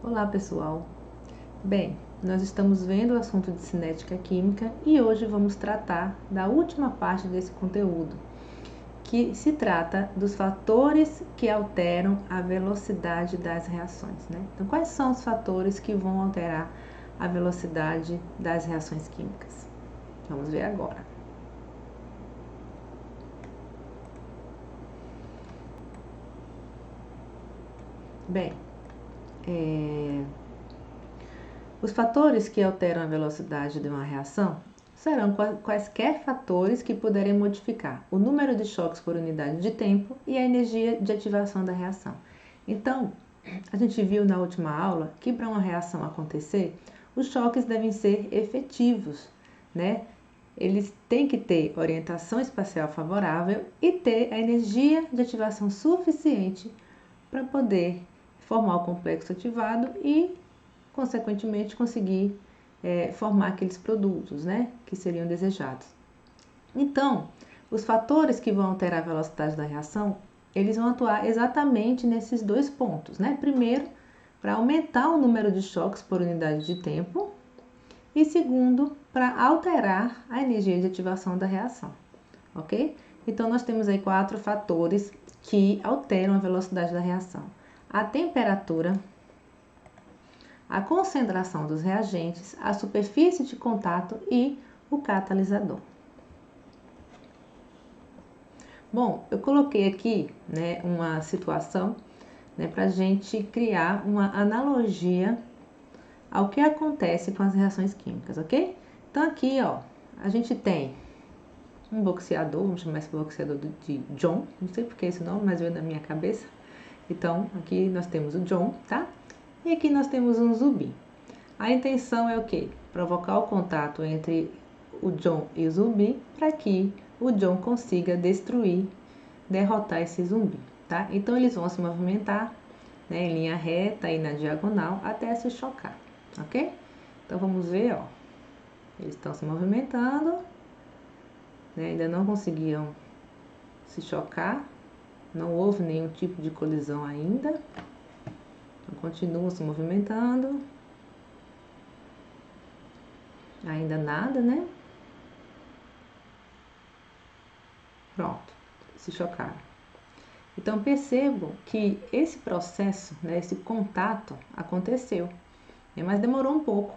Olá, pessoal. Bem, nós estamos vendo o assunto de cinética química e hoje vamos tratar da última parte desse conteúdo, que se trata dos fatores que alteram a velocidade das reações, né? Então, quais são os fatores que vão alterar a velocidade das reações químicas? Vamos ver agora. Bem, os fatores que alteram a velocidade de uma reação serão quaisquer fatores que puderem modificar o número de choques por unidade de tempo e a energia de ativação da reação. Então, a gente viu na última aula que para uma reação acontecer, os choques devem ser efetivos, né? Eles têm que ter orientação espacial favorável e ter a energia de ativação suficiente para poder formar o complexo ativado e, consequentemente, conseguir formar aqueles produtos, né, que seriam desejados. Então, os fatores que vão alterar a velocidade da reação, eles vão atuar exatamente nesses dois pontos, né? Primeiro, para aumentar o número de choques por unidade de tempo e segundo, para alterar a energia de ativação da reação, ok? Então, nós temos aí 4 fatores que alteram a velocidade da reação: a temperatura, a concentração dos reagentes, a superfície de contato e o catalisador. Bom, eu coloquei aqui, né, uma situação, né, para a gente criar uma analogia ao que acontece com as reações químicas, ok? Então aqui, ó, a gente tem um boxeador, vamos chamar esse boxeador de John, não sei porque esse nome, mas veio na minha cabeça. Então aqui nós temos o John, tá? E aqui nós temos um zumbi. A intenção é o quê? Provocar o contato entre o John e o zumbi para que o John consiga derrotar esse zumbi, tá? Então eles vão se movimentar, né, em linha reta e na diagonal até se chocar, ok? Então vamos ver, ó. Eles estão se movimentando, né, ainda não conseguiram se chocar, não houve nenhum tipo de colisão ainda. Então, continuam se movimentando. Ainda nada, né? Pronto, se chocaram. Então percebo que esse processo, né, esse contato aconteceu, né, mas demorou um pouco.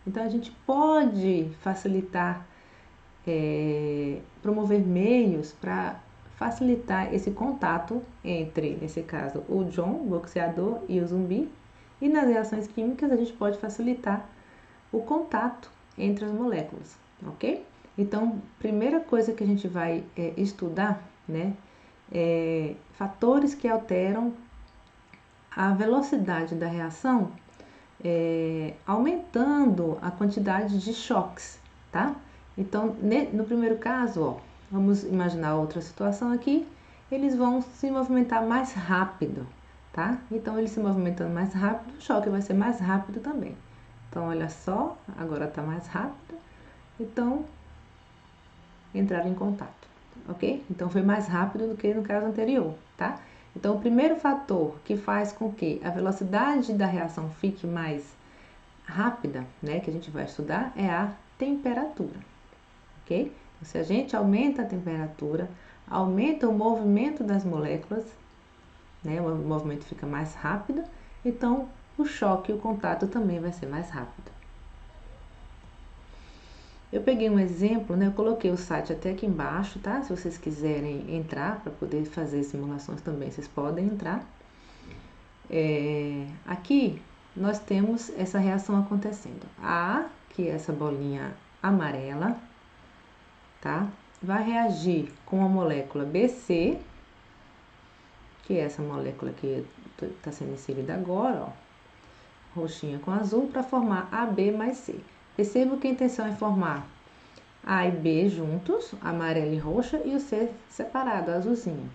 Então a gente pode facilitar, promover meios para facilitar esse contato entre, nesse caso, o John, o boxeador, e o zumbi. E nas reações químicas a gente pode facilitar o contato entre as moléculas, ok? Então, primeira coisa que a gente vai estudar, né, fatores que alteram a velocidade da reação, aumentando a quantidade de choques, tá? Então, no primeiro caso, ó, vamos imaginar outra situação aqui, eles vão se movimentar mais rápido, tá? Então, eles se movimentando mais rápido, o choque vai ser mais rápido também. Então, olha só, agora está mais rápido, então entraram em contato, ok? Então foi mais rápido do que no caso anterior, tá? Então o primeiro fator que faz com que a velocidade da reação fique mais rápida, né, que a gente vai estudar, é a temperatura, ok? Então, se a gente aumenta a temperatura, aumenta o movimento das moléculas, né, o movimento fica mais rápido, então o choque e o contato também vai ser mais rápido. Eu peguei um exemplo, né? Eu coloquei o site até aqui embaixo, tá? Se vocês quiserem entrar para poder fazer simulações também, vocês podem entrar. Aqui nós temos essa reação acontecendo. A A, que é essa bolinha amarela, tá? Vai reagir com a molécula BC, que é essa molécula que está sendo inserida agora, ó, roxinha com azul, para formar AB mais C. Percebo que a intenção é formar A e B juntos, amarelo e roxa, e o C separado, azulzinho.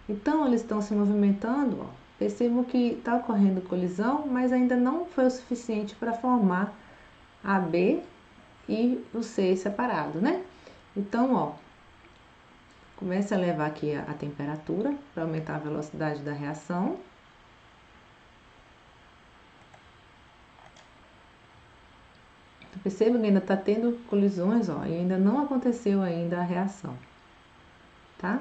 Então, eles estão se movimentando, ó. Percebo que está ocorrendo colisão, mas ainda não foi o suficiente para formar A, B e o C separado, né? Então, ó, comece a levar aqui a temperatura para aumentar a velocidade da reação. Perceba que ainda está tendo colisões, ó, e ainda não aconteceu ainda a reação, tá?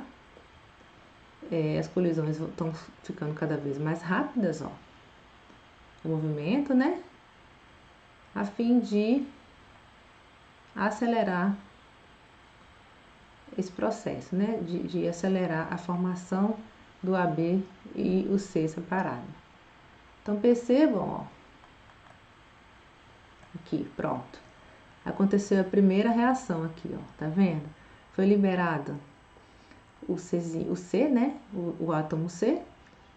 As colisões estão ficando cada vez mais rápidas, ó. O movimento, né? A fim de acelerar esse processo, né? De acelerar a formação do AB e o C separado. Então percebam, ó. Aqui, pronto. Aconteceu a primeira reação aqui, ó. Tá vendo? Foi liberado o C, né? O átomo C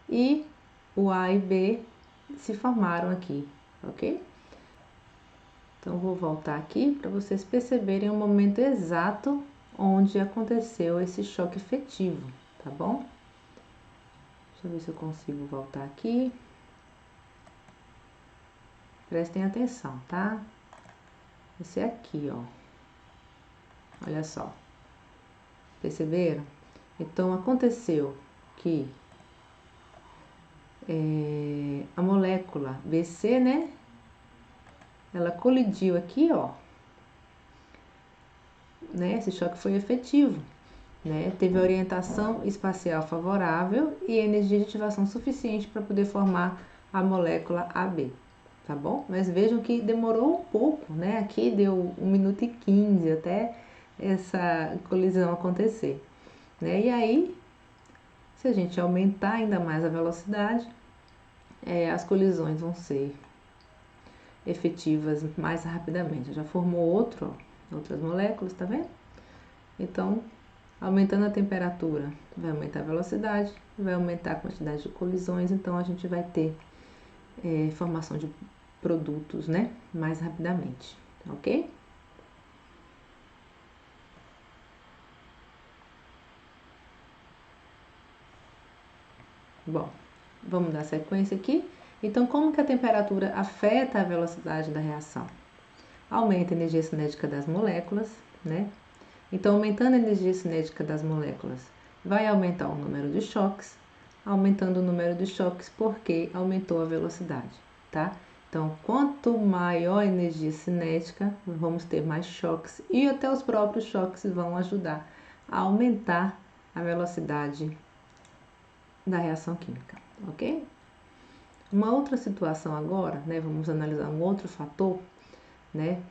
e o A e B se formaram aqui, ok? Então, vou voltar aqui para vocês perceberem o momento exato onde aconteceu esse choque efetivo, tá bom? Deixa eu ver se eu consigo voltar aqui. Prestem atenção, tá? Esse é aqui, ó. Olha só. Perceberam? Então, aconteceu que a molécula BC, né? Ela colidiu aqui, ó. Né? Esse choque foi efetivo, né? Teve orientação espacial favorável e energia de ativação suficiente para poder formar a molécula AB, tá bom? Mas vejam que demorou um pouco, né? Aqui deu 1 minuto e 15 até essa colisão acontecer, né? E aí, se a gente aumentar ainda mais a velocidade, as colisões vão ser efetivas mais rapidamente. Já formou outras moléculas, tá vendo? Então, aumentando a temperatura, vai aumentar a velocidade, vai aumentar a quantidade de colisões, então a gente vai ter formação de produtos, né, mais rapidamente, ok? Bom, vamos dar sequência aqui. Então, como que a temperatura afeta a velocidade da reação? Aumenta a energia cinética das moléculas, né? Então, aumentando a energia cinética das moléculas, vai aumentar o número de choques, aumentando o número de choques porque aumentou a velocidade, tá? Então, quanto maior a energia cinética, vamos ter mais choques e até os próprios choques vão ajudar a aumentar a velocidade da reação química, ok? Uma outra situação agora, né? Vamos analisar um outro fator, né?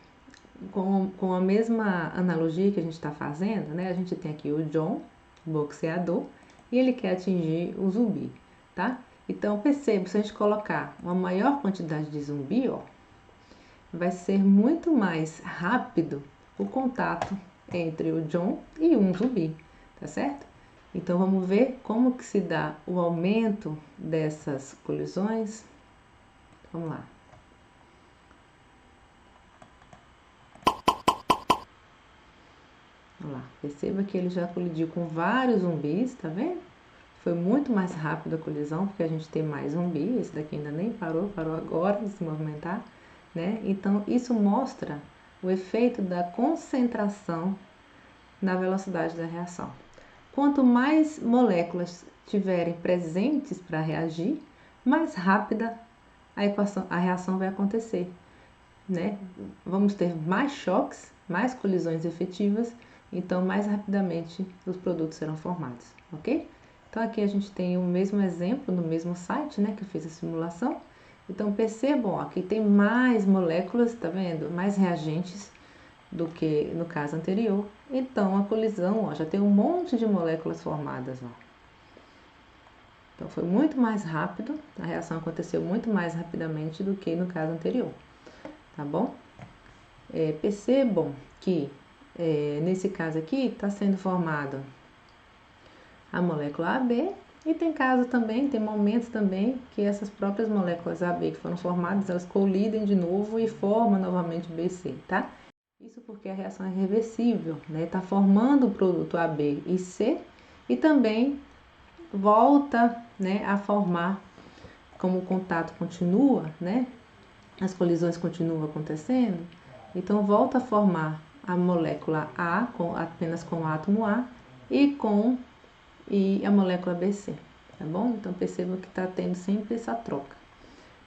Com a mesma analogia que a gente está fazendo, né? A gente tem aqui o John, o boxeador, e ele quer atingir o zumbi, tá? Então, perceba, se a gente colocar uma maior quantidade de zumbi, ó, vai ser muito mais rápido o contato entre o John e um zumbi, tá certo? Então, vamos ver como que se dá o aumento dessas colisões. Vamos lá. Olha lá, perceba que ele já colidiu com vários zumbis, tá vendo? Foi muito mais rápido a colisão, porque a gente tem mais zumbi, esse daqui ainda nem parou agora de se movimentar, né? Então, isso mostra o efeito da concentração na velocidade da reação. Quanto mais moléculas tiverem presentes para reagir, mais rápida a reação vai acontecer, né? Vamos ter mais choques, mais colisões efetivas, então mais rapidamente os produtos serão formados, ok? Então aqui a gente tem o mesmo exemplo no mesmo site, né, que eu fiz a simulação. Então percebam, ó, que tem mais moléculas, tá vendo? Mais reagentes do que no caso anterior. Então a colisão, ó, já tem um monte de moléculas formadas, ó. Então foi muito mais rápido, a reação aconteceu muito mais rapidamente do que no caso anterior, tá bom? Percebam que nesse caso aqui está sendo formada a molécula AB e tem caso também, tem momentos também que essas próprias moléculas AB que foram formadas, elas colidem de novo e formam novamente BC, tá? Isso porque a reação é reversível, né? Tá formando o produto AB e C e também volta, né, a formar, como o contato continua, né? As colisões continuam acontecendo, então volta a formar a molécula A apenas com o átomo A e a molécula BC, tá bom? Então percebam que está tendo sempre essa troca.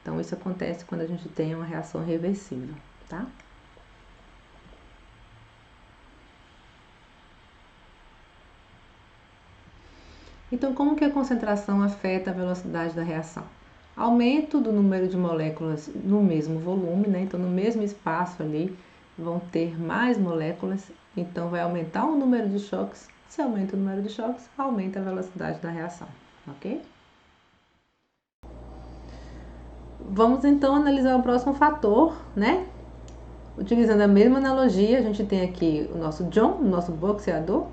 Então isso acontece quando a gente tem uma reação reversível, tá? Então, como que a concentração afeta a velocidade da reação? Aumento do número de moléculas no mesmo volume, né? Então, no mesmo espaço ali, vão ter mais moléculas, então vai aumentar o número de choques. Se aumenta o número de choques, aumenta a velocidade da reação, ok? Vamos então analisar o próximo fator, né? Utilizando a mesma analogia, a gente tem aqui o nosso John, o nosso boxeador,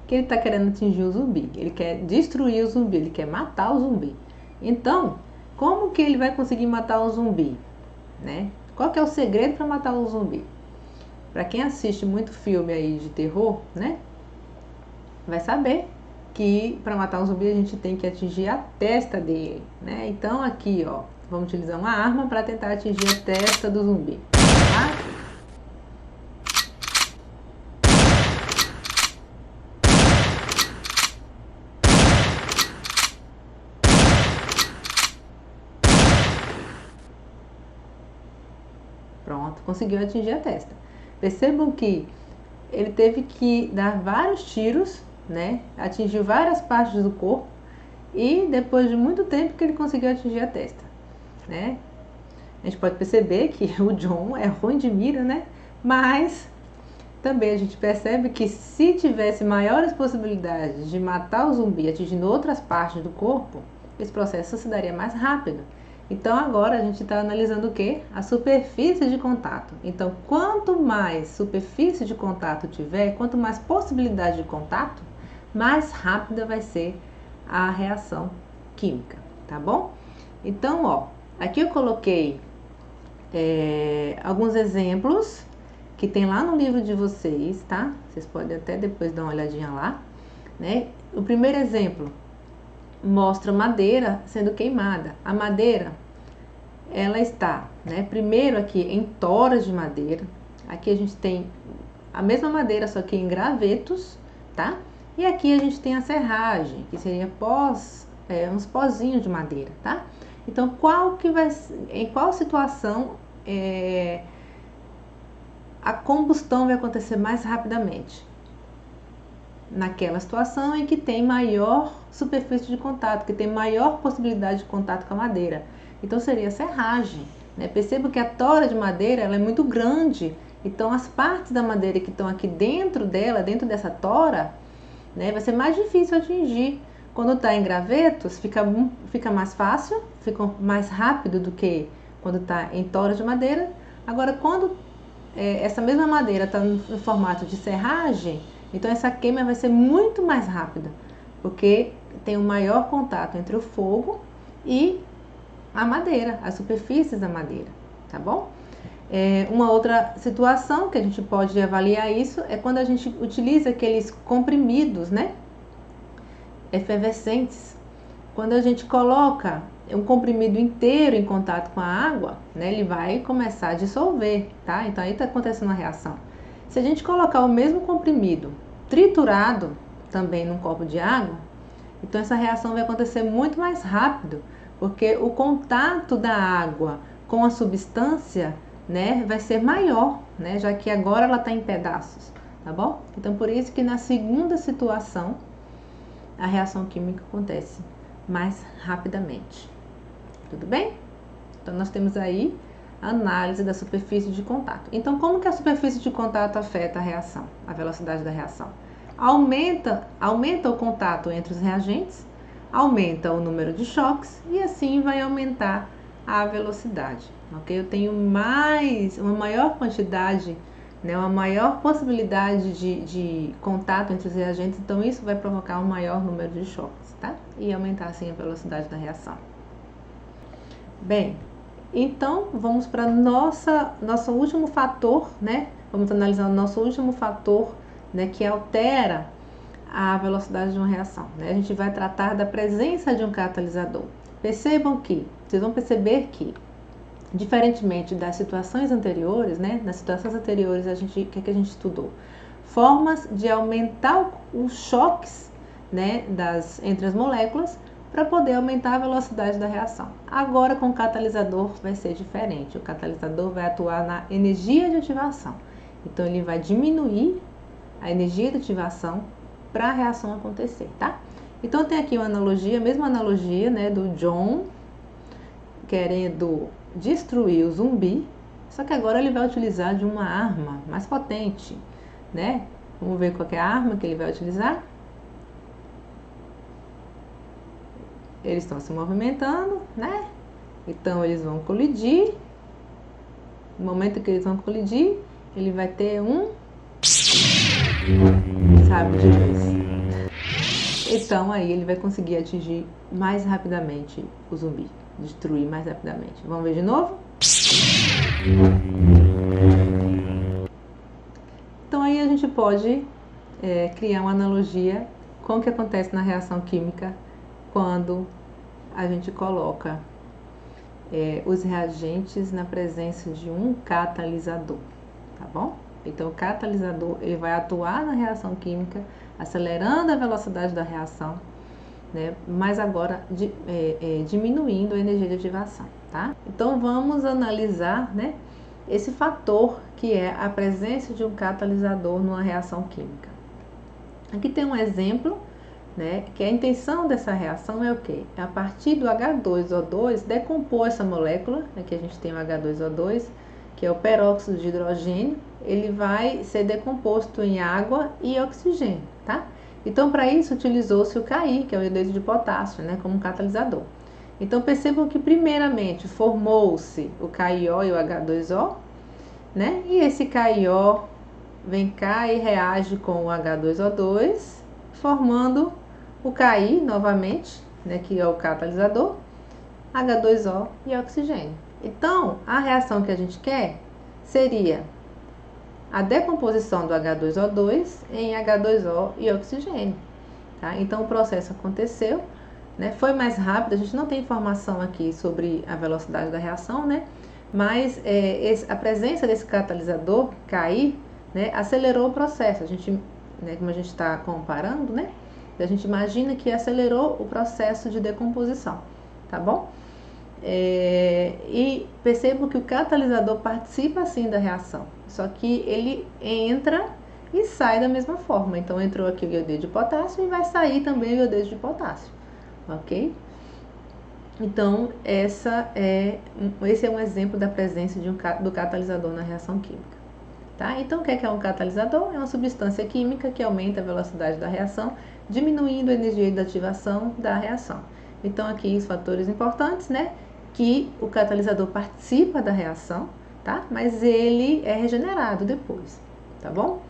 que ele está querendo atingir o zumbi, ele quer destruir o zumbi, ele quer matar o zumbi. Então, como que ele vai conseguir matar o zumbi, né? Qual que é o segredo para matar o zumbi? Para quem assiste muito filme aí de terror, né, vai saber que para matar um zumbi a gente tem que atingir a testa dele, né? Então aqui, ó, vamos utilizar uma arma para tentar atingir a testa do zumbi, tá? Pronto, conseguiu atingir a testa. Percebam que ele teve que dar vários tiros, né? Atingiu várias partes do corpo e depois de muito tempo que ele conseguiu atingir a testa, né? A gente pode perceber que o John é ruim de mira, né? Mas também a gente percebe que se tivesse maiores possibilidades de matar o zumbi atingindo outras partes do corpo, esse processo se daria mais rápido. Então agora a gente está analisando o que? A superfície de contato. Então quanto mais superfície de contato tiver, quanto mais possibilidade de contato, mais rápida vai ser a reação química, tá bom? Então, ó, aqui eu coloquei alguns exemplos que tem lá no livro de vocês, tá? Vocês podem até depois dar uma olhadinha lá, né? O primeiro exemplo mostra madeira sendo queimada. A madeira, ela está, né, primeiro aqui em toras de madeira. Aqui a gente tem a mesma madeira, só que em gravetos, tá? E aqui a gente tem a serragem, que seria uns pozinhos de madeira, tá? Então, em qual situação a combustão vai acontecer mais rapidamente? Naquela situação em que tem maior superfície de contato, que tem maior possibilidade de contato com a madeira. Então seria a serragem, né? Perceba que a tora de madeira ela é muito grande, então as partes da madeira que estão aqui dentro dela, dentro dessa tora, né, vai ser mais difícil atingir. Quando está em gravetos, fica mais fácil, fica mais rápido do que quando está em tora de madeira. Agora, quando essa mesma madeira está no formato de serragem, então essa queima vai ser muito mais rápida, porque tem um maior contato entre o fogo e a madeira, as superfícies da madeira, tá bom? Uma outra situação que a gente pode avaliar isso é quando a gente utiliza aqueles comprimidos, né, efervescentes. Quando a gente coloca um comprimido inteiro em contato com a água, né, ele vai começar a dissolver, tá? Então aí está acontecendo uma reação. Se a gente colocar o mesmo comprimido triturado também num copo de água, então essa reação vai acontecer muito mais rápido, porque o contato da água com a substância, né, vai ser maior, né, já que agora ela está em pedaços, tá bom? Então por isso que na segunda situação a reação química acontece mais rapidamente. Tudo bem? Então nós temos aí a análise da superfície de contato. Então como que a superfície de contato afeta a reação, a velocidade da reação? Aumenta o contato entre os reagentes, aumenta o número de choques e assim vai aumentar a velocidade, ok? Eu tenho uma maior quantidade, né, uma maior possibilidade de contato entre os reagentes, então isso vai provocar um maior número de choques, tá? E aumentar assim a velocidade da reação. Bem, então vamos para nosso último fator, né? Vamos analisar o nosso último fator, né, que altera a velocidade de uma reação, né? A gente vai tratar da presença de um catalisador. Vocês vão perceber que, diferentemente das situações anteriores, né? Nas situações anteriores, o que a gente estudou? Formas de aumentar os choques, né, entre as moléculas para poder aumentar a velocidade da reação. Agora, com o catalisador, vai ser diferente. O catalisador vai atuar na energia de ativação. Então, ele vai diminuir a energia de ativação para a reação acontecer, tá? Então tem aqui uma analogia, a mesma analogia, né, do John querendo destruir o zumbi, só que agora ele vai utilizar de uma arma mais potente, né? Vamos ver qual é a arma que ele vai utilizar. Eles estão se movimentando, né? Então eles vão colidir. No momento que eles vão colidir, ele vai ter um sabre de luz. Então aí ele vai conseguir atingir mais rapidamente o zumbi, destruir mais rapidamente. Vamos ver de novo? Então aí a gente pode criar uma analogia com o que acontece na reação química quando a gente coloca os reagentes na presença de um catalisador, tá bom? Então o catalisador ele vai atuar na reação química, acelerando a velocidade da reação, né? Mas agora diminuindo a energia de ativação, tá? Então vamos analisar, né, esse fator que é a presença de um catalisador numa reação química. Aqui tem um exemplo, né, que a intenção dessa reação é o quê? É a partir do H2O2 decompor essa molécula. Aqui a gente tem o H2O2, que é o peróxido de hidrogênio, ele vai ser decomposto em água e oxigênio, tá? Então, para isso, utilizou-se o Ki, que é o iodeto de potássio, né, como catalisador. Então, percebam que, primeiramente, formou-se o KIO e o H2O, né? E esse KIO vem cá e reage com o H2O2, formando o Ki novamente, né, que é o catalisador, H2O e oxigênio. Então, a reação que a gente quer seria a decomposição do H2O2 em H2O e oxigênio, tá? Então, o processo aconteceu, né? Foi mais rápido, a gente não tem informação aqui sobre a velocidade da reação, né? Mas a presença desse catalisador, Ki, né, acelerou o processo. A gente, né, como a gente está comparando, né? A gente imagina que acelerou o processo de decomposição, tá bom? E percebo que o catalisador participa sim da reação, só que ele entra e sai da mesma forma. Então entrou aqui o iodeto de potássio e vai sair também o iodeto de potássio, ok? Então esse é um exemplo da presença do catalisador na reação química, tá? Então o que é um catalisador? É uma substância química que aumenta a velocidade da reação, diminuindo a energia de ativação da reação. Então aqui os fatores importantes, né? Que o catalisador participa da reação, tá? Mas ele é regenerado depois, tá bom?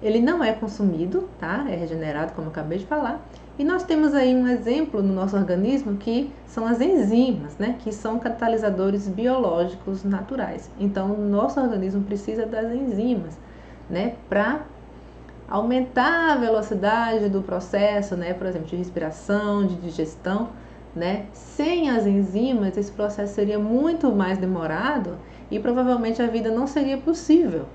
Ele não é consumido, tá? É regenerado, como eu acabei de falar. E nós temos aí um exemplo no nosso organismo que são as enzimas, né? Que são catalisadores biológicos naturais. Então, o nosso organismo precisa das enzimas, né? Para aumentar a velocidade do processo, né? Por exemplo, de respiração, de digestão, né? Sem as enzimas, esse processo seria muito mais demorado e provavelmente a vida não seria possível,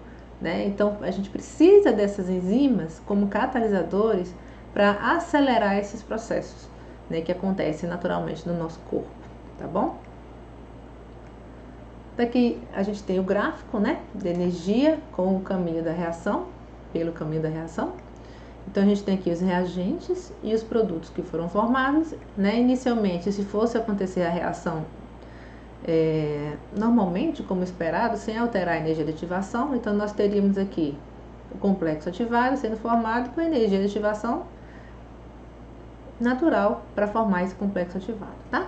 né? Então, a gente precisa dessas enzimas como catalisadores para acelerar esses processos, né, que acontecem naturalmente no nosso corpo, tá bom? Daqui a gente tem o gráfico, né, de energia com o caminho da reação, pelo caminho da reação. Então, a gente tem aqui os reagentes e os produtos que foram formados, né? Inicialmente, se fosse acontecer a reação normalmente, como esperado, sem alterar a energia de ativação, então nós teríamos aqui o complexo ativado sendo formado com energia de ativação natural para formar esse complexo ativado, tá?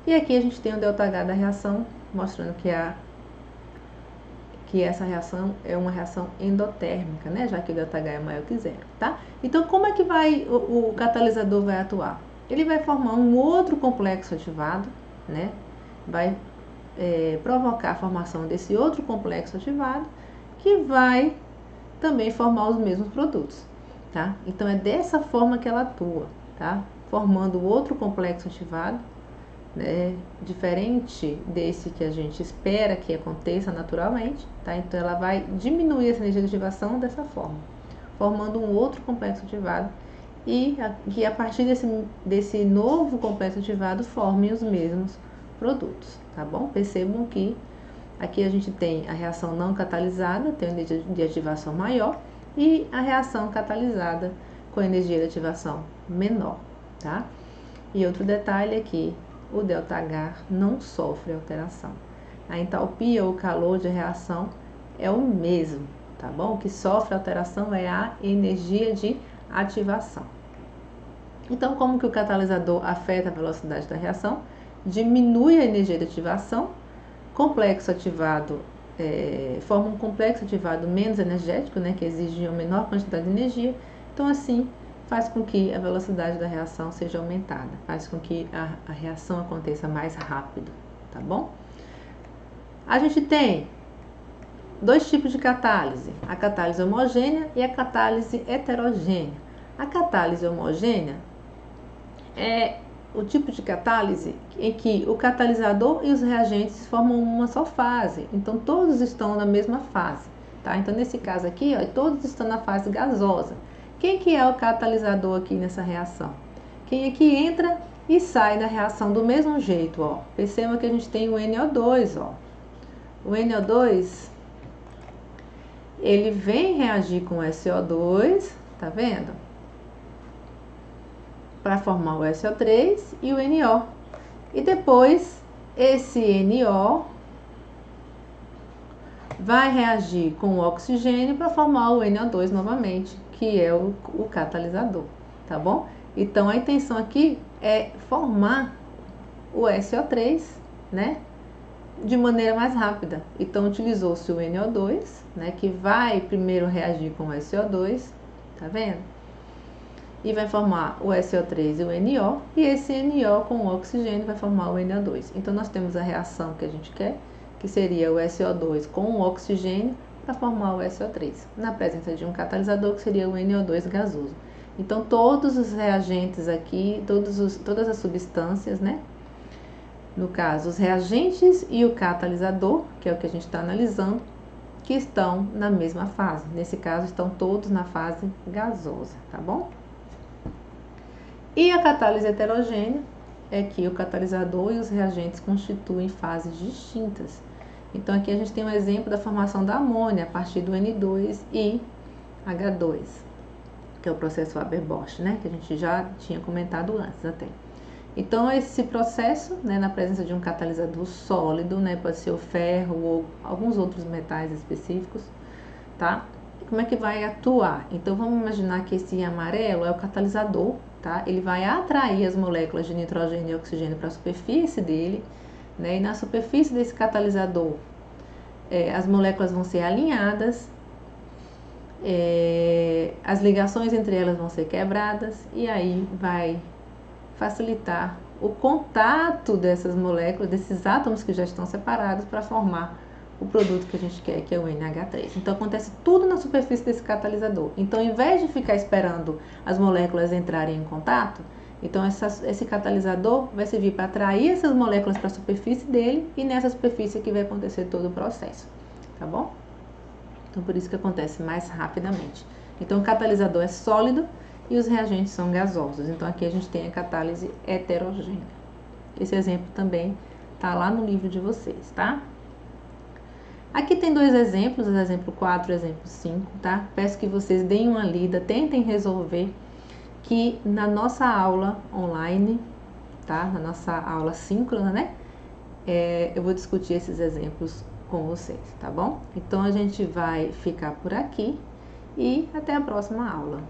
E aqui a gente tem o ΔH da reação, mostrando que essa reação é uma reação endotérmica, né? Já que o ΔH é maior que zero, tá? Então, como é que o catalisador vai atuar? Ele vai formar um outro complexo ativado, né? Vai provocar a formação desse outro complexo ativado, que vai também formar os mesmos produtos, tá? Então, é dessa forma que ela atua, tá? Formando outro complexo ativado, né, diferente desse que a gente espera que aconteça naturalmente, tá? Então ela vai diminuir essa energia de ativação dessa forma, formando um outro complexo ativado e que a partir desse novo complexo ativado formem os mesmos produtos, tá bom? Percebam que aqui a gente tem a reação não catalisada, tem uma energia de ativação maior, e a reação catalisada com energia de ativação menor, tá? E outro detalhe é que o ΔH não sofre alteração. A entalpia ou calor de reação é o mesmo, tá bom? O que sofre alteração é a energia de ativação. Então, como que o catalisador afeta a velocidade da reação? Diminui a energia de ativação, complexo ativado forma um complexo ativado menos energético, né, que exige uma menor quantidade de energia. Então, assim, faz com que a velocidade da reação seja aumentada, faz com que a reação aconteça mais rápido, tá bom? A gente tem dois tipos de catálise, a catálise homogênea e a catálise heterogênea. A catálise homogênea é o tipo de catálise em que o catalisador e os reagentes formam uma só fase, então todos estão na mesma fase, tá? Então nesse caso aqui, ó, todos estão na fase gasosa. Quem que é o catalisador aqui nessa reação? Quem é que entra e sai da reação do mesmo jeito, ó? Perceba que a gente tem o NO2, ó. O NO2, ele vem reagir com o SO2, tá vendo? Para formar o SO3 e o NO. E depois, esse NO vai reagir com o oxigênio para formar o NO2 novamente, que é o catalisador, tá bom? Então, a intenção aqui é formar o SO3, né, de maneira mais rápida. Então, utilizou-se o NO2, né, que vai primeiro reagir com o SO2, tá vendo? E vai formar o SO3 e o NO, e esse NO com o oxigênio vai formar o NO2. Então, nós temos a reação que a gente quer, que seria o SO2 com o oxigênio para formar o SO3, na presença de um catalisador que seria o NO2 gasoso. Então, todos os reagentes aqui, todas as substâncias, né? No caso, os reagentes e o catalisador, que é o que a gente está analisando, que estão na mesma fase. Nesse caso, estão todos na fase gasosa, tá bom? E a catálise heterogênea é que o catalisador e os reagentes constituem fases distintas. Então, aqui a gente tem um exemplo da formação da amônia a partir do N2 e H2, que é o processo Haber-Bosch, né? Que a gente já tinha comentado antes até. Então, esse processo, né, na presença de um catalisador sólido, né, pode ser o ferro ou alguns outros metais específicos, tá? Como é que vai atuar? Então, vamos imaginar que esse amarelo é o catalisador, tá? Ele vai atrair as moléculas de nitrogênio e oxigênio para a superfície dele, né? E na superfície desse catalisador, as moléculas vão ser alinhadas, as ligações entre elas vão ser quebradas, e aí vai facilitar o contato dessas moléculas, desses átomos que já estão separados, para formar o produto que a gente quer, que é o NH3. Então, acontece tudo na superfície desse catalisador. Então, ao invés de ficar esperando as moléculas entrarem em contato, então esse catalisador vai servir para atrair essas moléculas para a superfície dele, e nessa superfície que vai acontecer todo o processo, tá bom? Então, por isso que acontece mais rapidamente. Então, o catalisador é sólido e os reagentes são gasosos. Então, aqui a gente tem a catálise heterogênea. Esse exemplo também está lá no livro de vocês, tá? Aqui tem dois exemplos, o exemplo 4 e o exemplo 5, tá? Peço que vocês deem uma lida, tentem resolver, que na nossa aula online, tá? Na nossa aula síncrona, né? Eu vou discutir esses exemplos com vocês, tá bom? Então, a gente vai ficar por aqui e até a próxima aula.